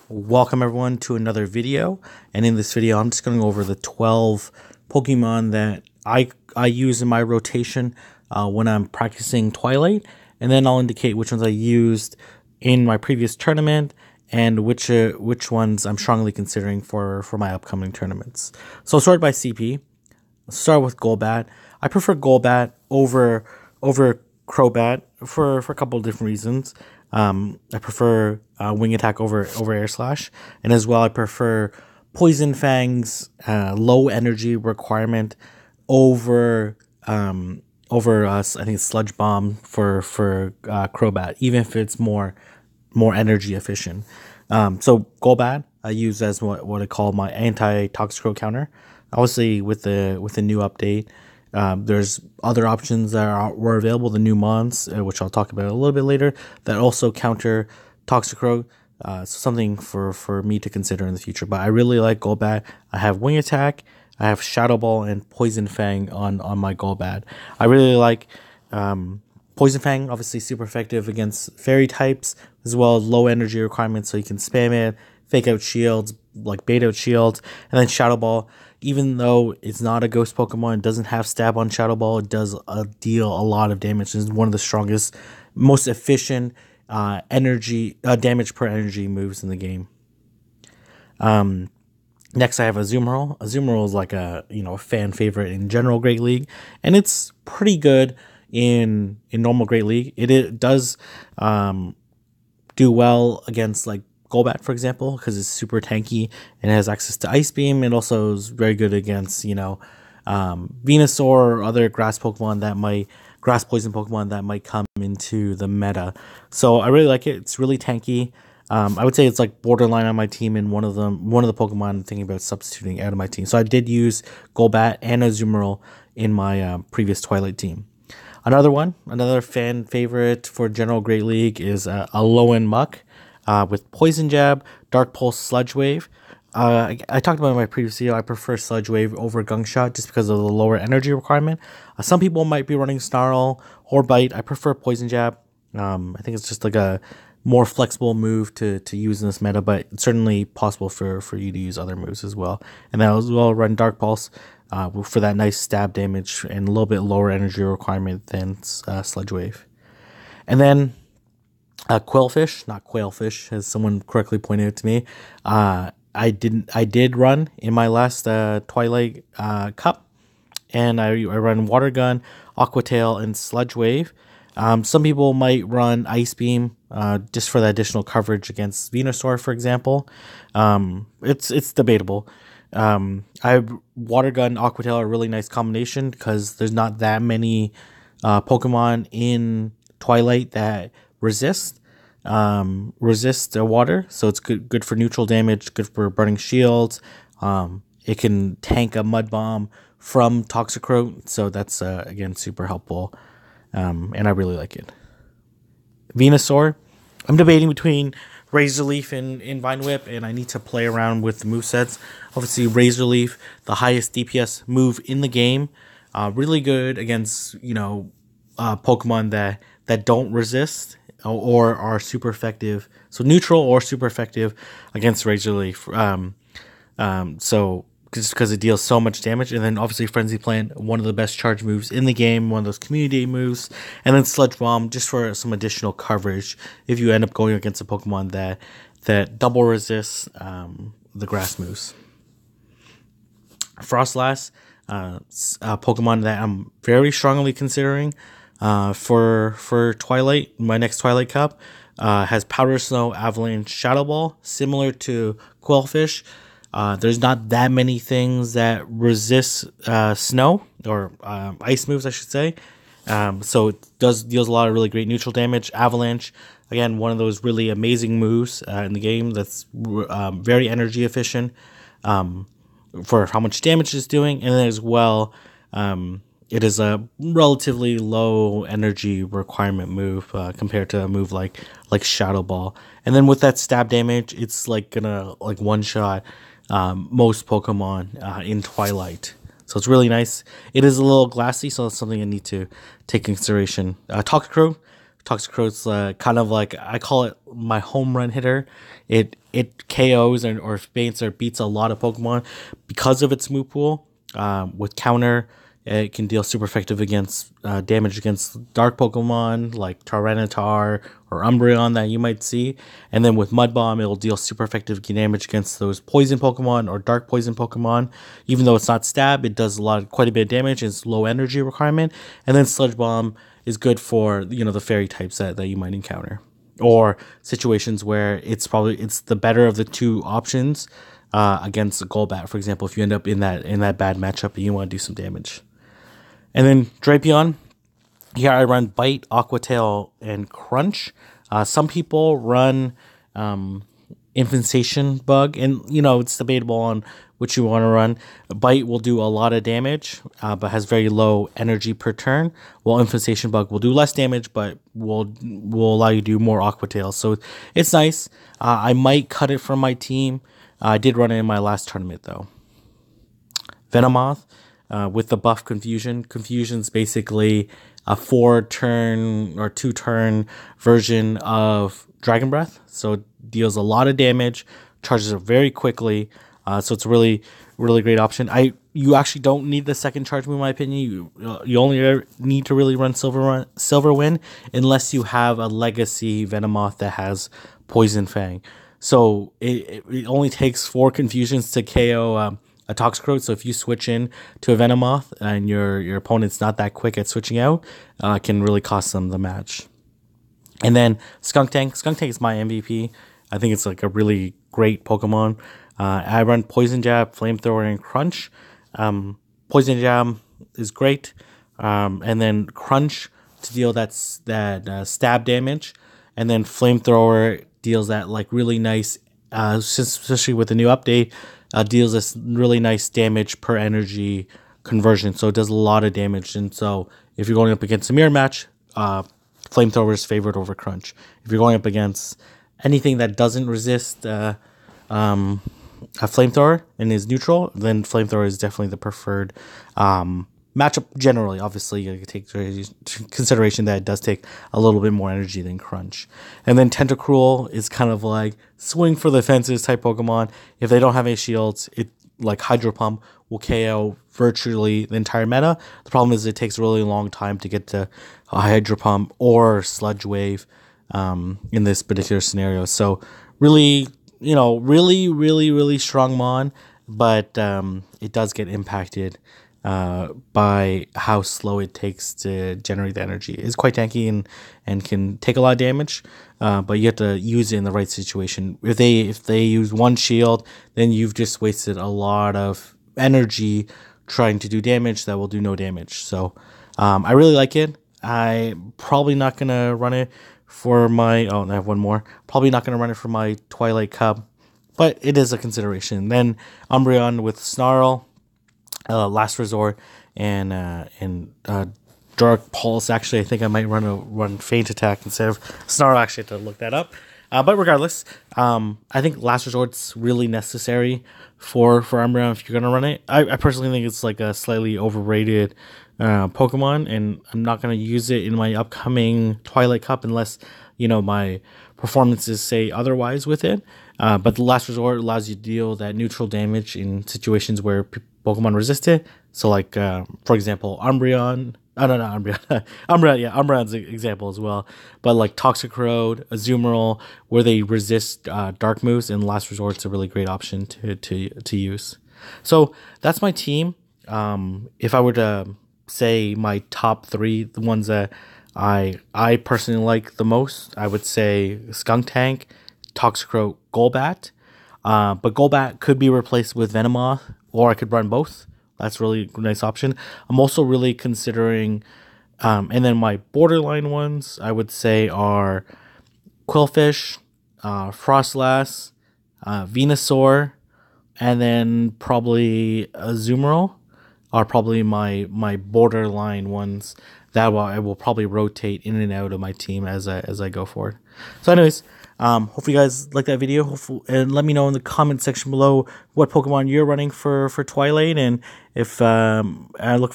Welcome everyone to another video, and in this video I'm just going to go over the 12 Pokemon that I use in my rotation when I'm practicing Twilight, and then I'll indicate which ones I used in my previous tournament and which ones I'm strongly considering for my upcoming tournaments. So I'll start by CP. Let's start with Golbat. I prefer Golbat over Crobat for a couple of different reasons. I prefer Wing Attack over Air Slash, and as well I prefer Poison Fang's low energy requirement over I think it's Sludge Bomb for Crobat, even if it's more energy efficient. So Golbat I use as what I call my anti-Toxicroak counter. Obviously with the new update, there's other options that were available, the new mons, which I'll talk about a little bit later, that also counter Toxicroak. So something for me to consider in the future. But I really like Golbat. I have Wing Attack, I have Shadow Ball, and Poison Fang on my Golbat. I really like Poison Fang, obviously super effective against fairy types, as well as low energy requirements, so you can spam it, fake out shields, like bait out shields. And then Shadow Ball, even though it's not a ghost Pokemon, it doesn't have stab on Shadow Ball, it does deal a lot of damage. It's one of the strongest, most efficient damage per energy moves in the game. Next I have Azumarill. Azumarill is like a fan favorite in general Great League, and it's pretty good in normal Great League. It does do well against like Golbat, for example, because it's super tanky and has access to Ice Beam. It also is very good against Venusaur or other grass poison Pokemon that might come into the meta. So I really like it. It's really tanky. I would say it's like borderline on my team, and one of the Pokemon I'm thinking about substituting out of my team. So I did use Golbat and Azumarill in my previous Twilight team. Another fan favorite for general Great League is Alolan Muck with Poison Jab, Dark Pulse, Sludge Wave. I talked about in my previous video, I prefer Sludge Wave over Gunk Shot just because of the lower energy requirement. Some people might be running Snarl or Bite. I prefer Poison Jab. I think it's just like a more flexible move to use in this meta, but it's certainly possible for you to use other moves as well. And then as well run Dark Pulse for that nice stab damage and a little bit lower energy requirement than Sludge Wave. And then Quillfish, not Quailfish, as someone correctly pointed out to me. I did run in my last Twilight Cup, and I run Water Gun, Aqua Tail, and Sludge Wave. Some people might run Ice Beam just for the additional coverage against Venusaur, for example. It's debatable. Water Gun, Aqua Tail are a really nice combination because there's not that many Pokemon in Twilight that resist water, so it's good for neutral damage, good for burning shields. It can tank a Mud Bomb from Toxicroak, so that's again super helpful, and I really like it. Venusaur, I'm debating between Razor Leaf and Vine Whip, and I need to play around with the movesets. Obviously, Razor Leaf, the highest DPS move in the game, really good against Pokemon that don't resist or are super effective. So neutral or super effective against Razor Leaf. So just because it deals so much damage. And then obviously Frenzy Plant, one of the best charge moves in the game, one of those community moves. And then Sludge Bomb, just for some additional coverage if you end up going against a Pokemon that double resists the grass moves. Frostlass, a Pokemon that I'm very strongly considering for Twilight, my next Twilight Cup, has Powder Snow, Avalanche, Shadow Ball, similar to Quillfish. There's not that many things that resist snow or ice moves, I should say. So it deals a lot of really great neutral damage. Avalanche, again, one of those really amazing moves in the game that's very energy efficient for how much damage it's doing, and then as well, it is a relatively low energy requirement move compared to a move like Shadow Ball. And then with that stab damage, it's like gonna one shot most Pokemon in Twilight. So it's really nice. It is a little glassy, so that's something I need to take into consideration. Toxicroak, Toxicroak's kind of like, I call it my home run hitter. It KOs or faints or beats a lot of Pokemon because of its move pool. With counter, it can deal super effective against damage against dark Pokemon like Tyranitar or Umbreon that you might see. And then with Mud Bomb, it'll deal super effective damage against those poison Pokemon or dark poison Pokemon. Even though it's not stab, it does quite a bit of damage. It's low energy requirement. And then Sludge Bomb is good for, the fairy types that you might encounter, or situations where it's the better of the two options against a Golbat, for example, if you end up in that bad matchup and you want to do some damage. And then Drapion, here I run Bite, Aqua Tail, and Crunch. Some people run Infestation Bug, and it's debatable on which you want to run. Bite will do a lot of damage, but has very low energy per turn, while Infestation Bug will do less damage, but will allow you to do more Aqua Tail. So it's nice. I might cut it from my team. I did run it in my last tournament, though. Venomoth, with the buff Confusion. Confusion's basically a 4-turn or 2-turn version of Dragon Breath. So it deals a lot of damage, charges it very quickly. So it's a really, really great option. You actually don't need the second charge move, in my opinion. You only need to really run Silver Wind unless you have a Legacy Venomoth that has Poison Fang. So it only takes 4 Confusions to KO a Toxicroak. So if you switch in to a Venomoth and your opponent's not that quick at switching out, it can really cost them the match. And then Skunk Tank. Skunk Tank is my MVP. I think it's like a really great Pokemon. I run Poison Jab, Flamethrower, and Crunch. Poison Jab is great. And then Crunch to deal that stab damage. And then Flamethrower deals that like really nice, especially with the new update, deals this really nice damage per energy conversion. So it does a lot of damage. And so if you're going up against a mirror match, Flamethrower is favored over Crunch. If you're going up against anything that doesn't resist a Flamethrower and is neutral, then Flamethrower is definitely the preferred matchup generally. Obviously, you take into consideration that it does take a little bit more energy than Crunch. And then Tentacruel is kind of like swing for the fences type Pokemon. If they don't have any shields, it like Hydro Pump will KO virtually the entire meta. The problem is it takes a really long time to get to a Hydro Pump or Sludge Wave in this particular scenario. So really, really, really, really strong Mon, but it does get impacted by how slow it takes to generate the energy. It's quite tanky and can take a lot of damage, but you have to use it in the right situation. If they use one shield, then you've just wasted a lot of energy trying to do damage that will do no damage. So I really like it. I'm probably not going to run it for my... Oh, I have one more. Probably not going to run it for my Twilight Cup, but it is a consideration. Then Umbreon with Snarl, Last Resort, and Dark Pulse. Actually, I think I might run Faint Attack instead of Snarl. Actually, I had to look that up. But regardless, I think Last Resort's really necessary for Umbreon if you're going to run it. I personally think it's like a slightly overrated Pokemon, and I'm not going to use it in my upcoming Twilight Cup unless, my performances say otherwise with it. But the Last Resort allows you to deal that neutral damage in situations where Pokemon resist it. So like, for example, Umbreon. Oh, no, not Umbreon. Umbreon, yeah, Umbreon's an example as well. But like Toxicroak, Azumarill, where they resist dark moves, and Last Resort's a really great option to use. So that's my team. If I were to say my top 3, the ones that I personally like the most, I would say Skunk Tank, Toxicroak, Golbat. But Golbat could be replaced with Venomoth, or I could run both. That's really a nice option. I'm also really considering, and then my borderline ones, I would say, are Quillfish, Frostlass, Venusaur, and then probably Azumarill are probably my borderline ones that I will probably rotate in and out of my team as I go forward. So anyways, hopefully you guys like that video, and let me know in the comment section below what Pokemon you're running for Twilight, and if I look